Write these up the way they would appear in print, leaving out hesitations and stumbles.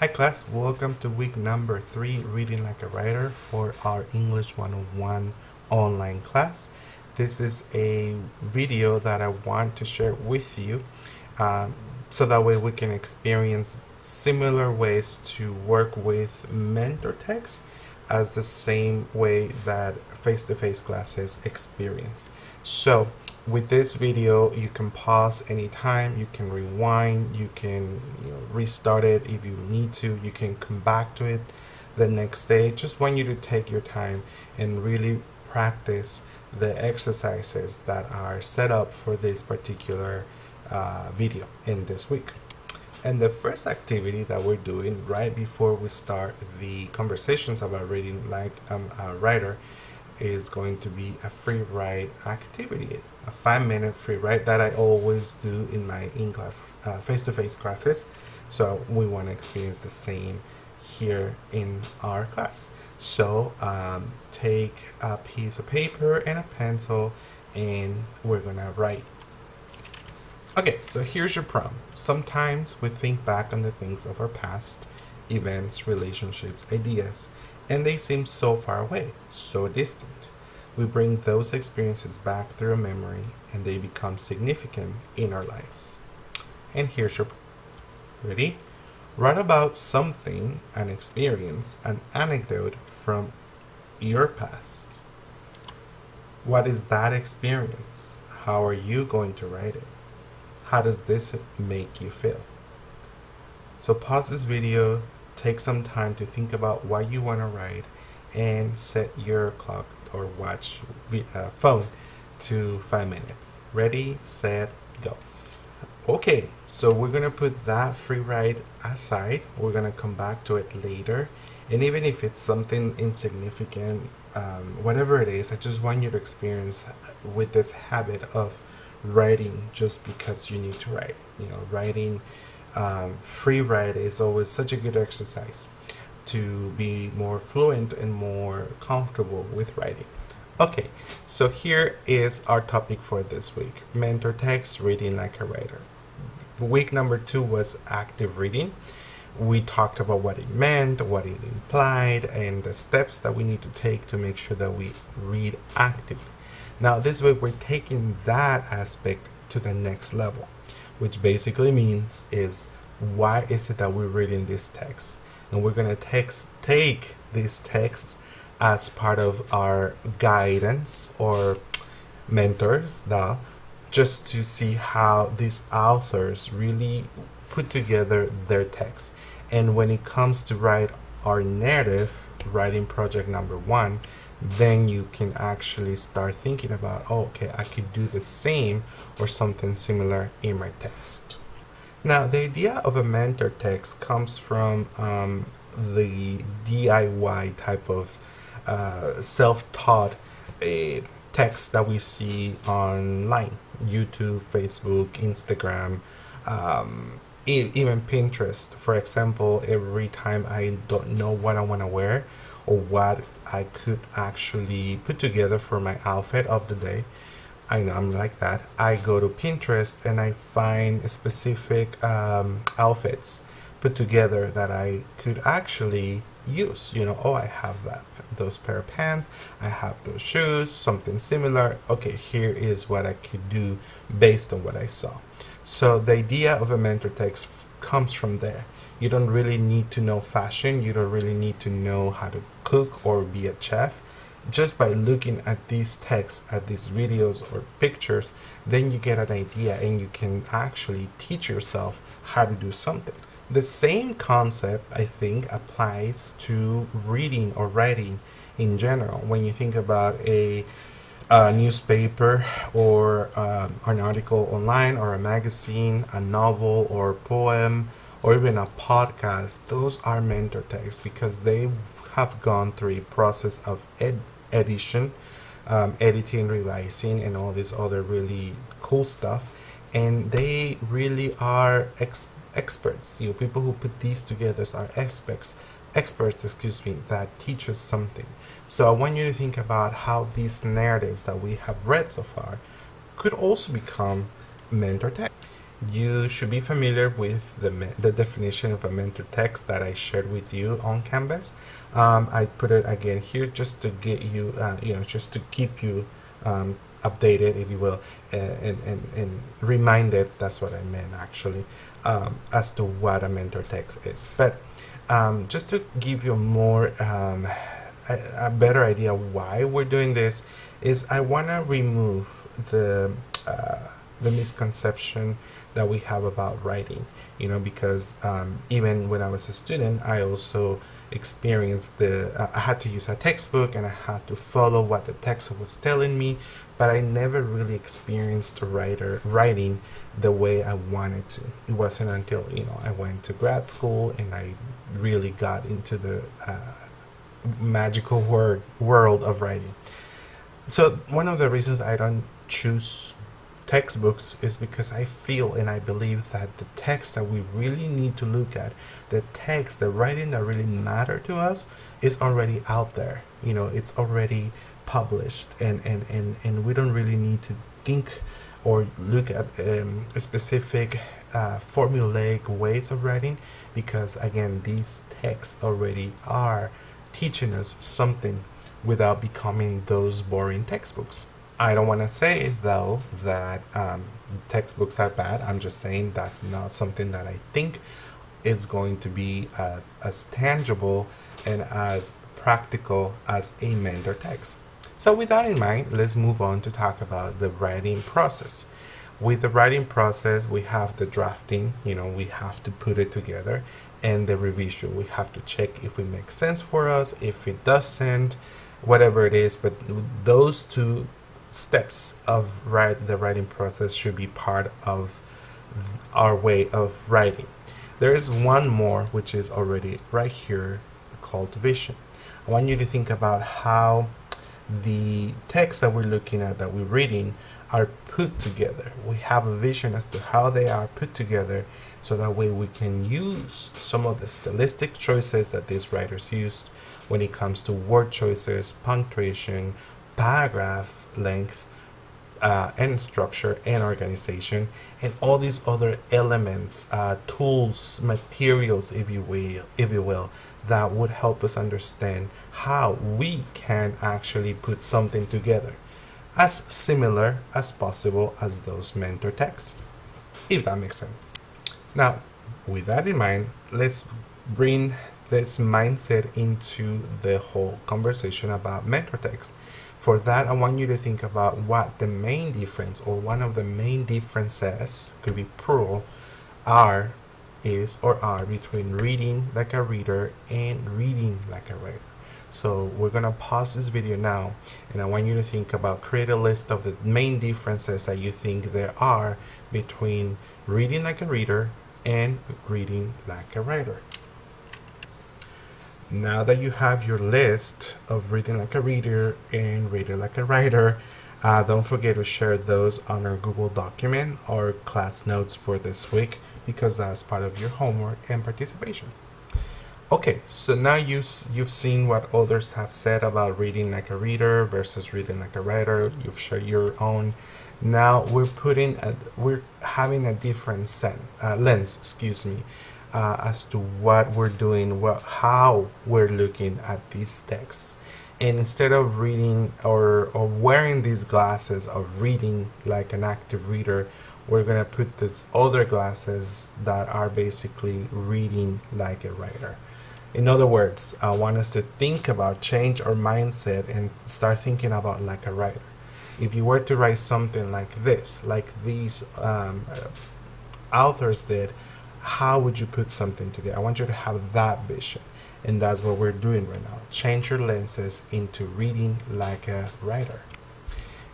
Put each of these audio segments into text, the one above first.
Hi class, welcome to week number 3 Reading Like a Writer for our English 101 online class. This is a video that I want to share with you so that way we can experience similar ways to work with mentor text as the same way that face-to-face classes experience. So with this video, you can pause anytime, you can rewind, you can restart it if you need to, you can come back to it the next day. Just want you to take your time and really practice the exercises that are set up for this particular video in this week. And the first activity that we're doing right before we start the conversations about reading like a writer is going to be a free write activity, a 5-minute free write that I always do in my in-class face-to-face classes. So we want to experience the same here in our class. So take a piece of paper and a pencil and we're gonna write. Okay, so here's your prompt. Sometimes we think back on the things of our past, events, relationships, ideas, and they seem so far away, so distant. We bring those experiences back through a memory and they become significant in our lives. And here's your ready? Write about something, an experience, an anecdote from your past. What is that experience? How are you going to write it? How does this make you feel? So pause this video, take some time to think about what you want to write, and set your clock or watch phone to 5 minutes. Ready, set, go. Okay, so we're gonna put that free write aside. We're gonna come back to it later, and even if it's something insignificant, whatever it is, I just want you to experience with this habit of writing just because you need to write. Writing free write is always such a good exercise to be more fluent and more comfortable with writing. Okay, so here is our topic for this week: mentor text, reading like a writer. Week number 2 was active reading. We talked about what it meant, what it implied, and the steps that we need to take to make sure that we read actively. Now this week we're taking that aspect to the next level, which basically means is why is it that we're reading this text? And we're going to take these texts as part of our guidance or mentors, just to see how these authors really put together their text. And when it comes to write our narrative, writing project number 1, then you can actually start thinking about, oh, okay, I could do the same or something similar in my text. Now, the idea of a mentor text comes from the DIY type of self-taught text that we see online: YouTube, Facebook, Instagram, even Pinterest. For example, every time I don't know what I want to wear or what I could actually put together for my outfit of the day, I know I'm like that, I go to Pinterest and I find specific outfits put together that I could actually use. Oh, I have those pair of pants, I have those shoes, something similar. Okay, here is what I could do based on what I saw. So the idea of a mentor text comes from there. You don't really need to know fashion, you don't really need to know how to cook or be a chef. Just by looking at these texts, at these videos or pictures, then you get an idea and you can actually teach yourself how to do something. The same concept, I think, applies to reading or writing in general. When you think about a newspaper or an article online or a magazine, a novel or poem, or even a podcast, those are mentor texts because they have gone through a process of editing, revising, and all this other really cool stuff. And they really are experts. People who put these together are experts, that teach us something. So I want you to think about how these narratives that we have read so far could also become mentor text. You should be familiar with the definition of a mentor text that I shared with you on Canvas. I put it again here just to get you, just to keep you updated, if you will, and reminded. That's what I meant actually, as to what a mentor text is. But just to give you more a better idea why we're doing this, is I want to remove the misconception that we have about writing, because even when I was a student, I also experienced I had to use a textbook and I had to follow what the text was telling me, but I never really experienced writing the way I wanted to. It wasn't until I went to grad school and I really got into the magical world of writing. So one of the reasons I don't choose textbooks is because I feel and I believe that the text that we really need to look at, the writing that really matter to us, is already out there. It's already published, and we don't really need to think or look at specific formulaic ways of writing, because again, these texts already are teaching us something without becoming those boring textbooks. I don't want to say, though, that textbooks are bad. I'm just saying that's not something that I think is going to be as tangible and as practical as a mentor text. So with that in mind, let's move on to talk about the writing process. With the writing process, we have the drafting, we have to put it together, and the revision. We have to check if it makes sense for us, if it doesn't, whatever it is. But those two steps of the writing process should be part of our way of writing. There is one more, which is already right here, called vision. I want you to think about how the text that we're looking at, that we're reading, are put together. We have a vision as to how they are put together, so that way we can use some of the stylistic choices that these writers used when it comes to word choices, punctuation, paragraph length, and structure and organization, and all these other elements, tools, materials, if you will, that would help us understand how we can actually put something together as similar as possible as those mentor texts, if that makes sense. Now, with that in mind, let's bring this mindset into the whole conversation about mentor text. For that, I want you to think about what the main difference, or one of the main differences, could be plural, are between reading like a reader and reading like a writer. So we're gonna pause this video now, and I want you to think about, create a list of the main differences that you think there are between reading like a reader and reading like a writer. Now that you have your list of reading like a reader and reading like a writer, don't forget to share those on our Google document or class notes for this week, because that's part of your homework and participation. Okay, so now you've seen what others have said about reading like a reader versus reading like a writer. You've shared your own. Now we're having a different lens, as to what we're doing, how we're looking at these texts. And instead of reading or wearing these glasses of reading like an active reader, we're going to put these other glasses that are basically reading like a writer. In other words, I want us to think about, change our mindset and start thinking about like a writer. If you were to write something like this, like these authors did, how would you put something together? I want you to have that vision, and that's what we're doing right now. Change your lenses into reading like a writer.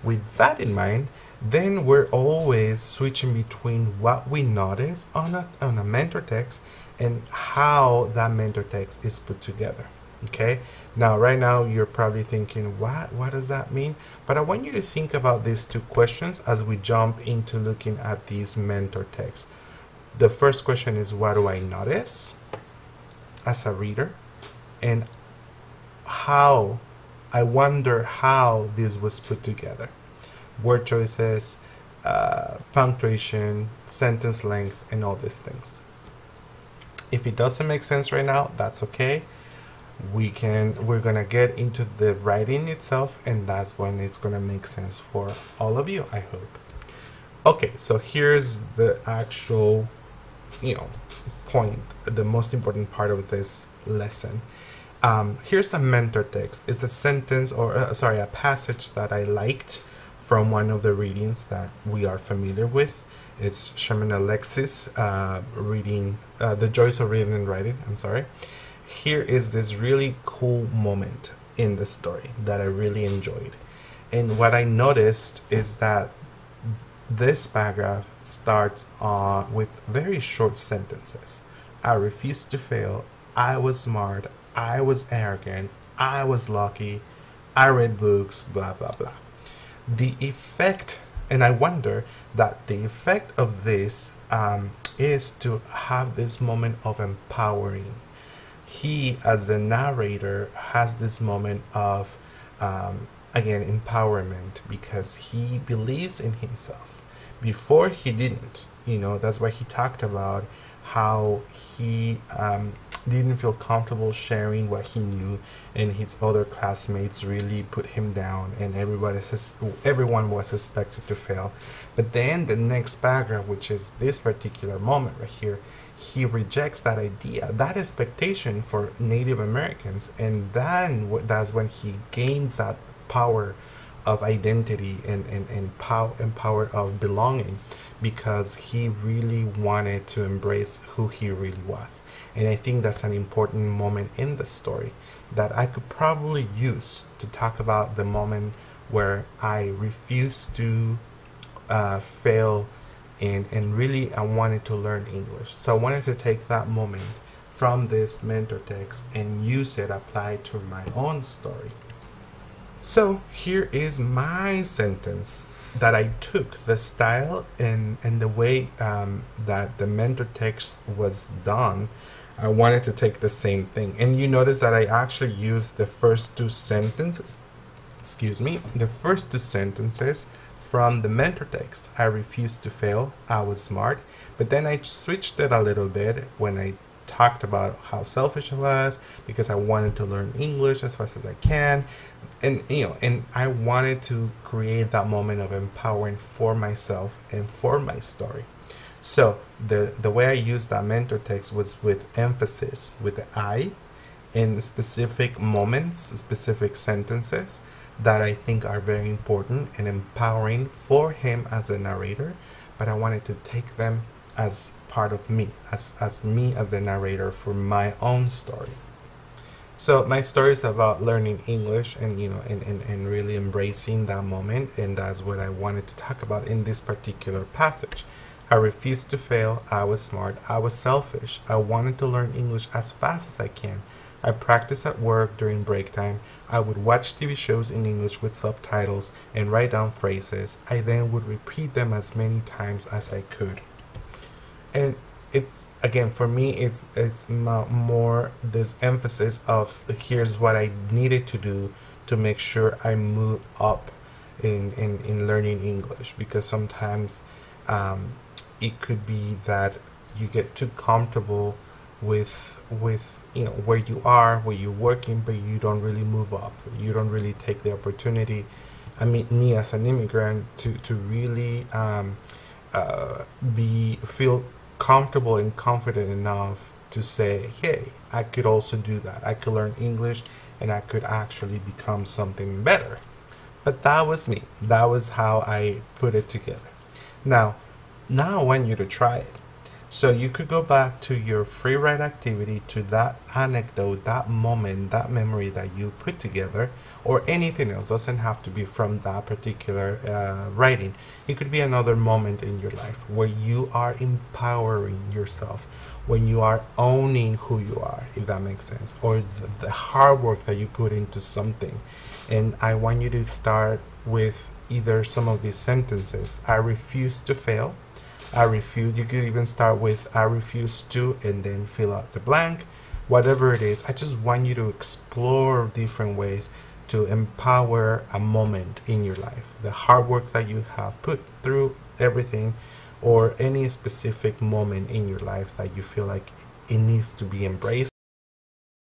With that in mind, then we're always switching between what we notice on a mentor text and how that mentor text is put together. Okay, now right now you're probably thinking, what does that mean? But I want you to think about these two questions as we jump into looking at these mentor texts. The first question is, what do I notice as a reader? And I wonder how this was put together. Word choices, punctuation, sentence length, and all these things. If it doesn't make sense right now, that's okay. We're gonna get into the writing itself, and that's when it's gonna make sense for all of you, I hope. Okay, so here's the actual, point, the most important part of this lesson. Here's a mentor text. It's a sentence, or a passage that I liked from one of the readings that we are familiar with. It's Sherman Alexis reading The Joys of Reading and Writing. I'm sorry. Here is this really cool moment in the story that I really enjoyed. And what I noticed is that this paragraph starts with very short sentences. I refused to fail. I was smart. I was arrogant. I was lucky. I read books, blah, blah, blah. The effect, and I wonder that the effect of this is to have this moment of empowering. He, as the narrator, has this moment of, again, empowerment, because he believes in himself. Before he didn't, that's why he talked about how he didn't feel comfortable sharing what he knew, and his other classmates really put him down, and everyone was expected to fail. But then the next paragraph, which is this particular moment right here, he rejects that idea, that expectation for Native Americans, and then that's when he gains that power of identity and power of belonging, because he really wanted to embrace who he really was. And I think that's an important moment in the story that I could probably use to talk about the moment where I refused to fail, and really I wanted to learn English. So I wanted to take that moment from this mentor text and use it, apply it to my own story. So here is my sentence that I took, the style and the way that the mentor text was done. I wanted to take the same thing, and you notice that I actually used the first two sentences from the mentor text. I refused to fail. I was smart. But then I switched it a little bit when I talked about how selfish I was, because I wanted to learn English as fast as I can. And I wanted to create that moment of empowering for myself and for my story. So the way I used that mentor text was with emphasis, with the I, in specific moments, specific sentences that I think are very important and empowering for him as a narrator. But I wanted to take them as part of me, as me as the narrator for my own story. So my story is about learning English and and really embracing that moment, and that's what I wanted to talk about in this particular passage. I refused to fail. I was smart. I was selfish. I wanted to learn English as fast as I can. I practiced at work during break time. I would watch TV shows in English with subtitles and write down phrases. I then would repeat them as many times as I could. And it's, again, for me, it's more this emphasis of here's what I needed to do to make sure I move up in learning English, because sometimes it could be that you get too comfortable with where you are, where you're working, but you don't really move up. You don't really take the opportunity. I mean, me as an immigrant, to really feel comfortable and confident enough to say, hey, I could also do that. I could learn English and I could actually become something better. But that was me. That was how I put it together. Now I want you to try it. So you could go back to your free write activity, to that anecdote, that moment, that memory that you put together, or anything else. Doesn't have to be from that particular writing. It could be another moment in your life where you are empowering yourself, when you are owning who you are, if that makes sense, or the hard work that you put into something. And I want you to start with either some of these sentences. I refuse to fail. I refuse. You could even start with I refuse to, and then fill out the blank. Whatever it is, I just want you to explore different ways to empower a moment in your life. The hard work that you have put through everything, or any specific moment in your life that you feel like it needs to be embraced.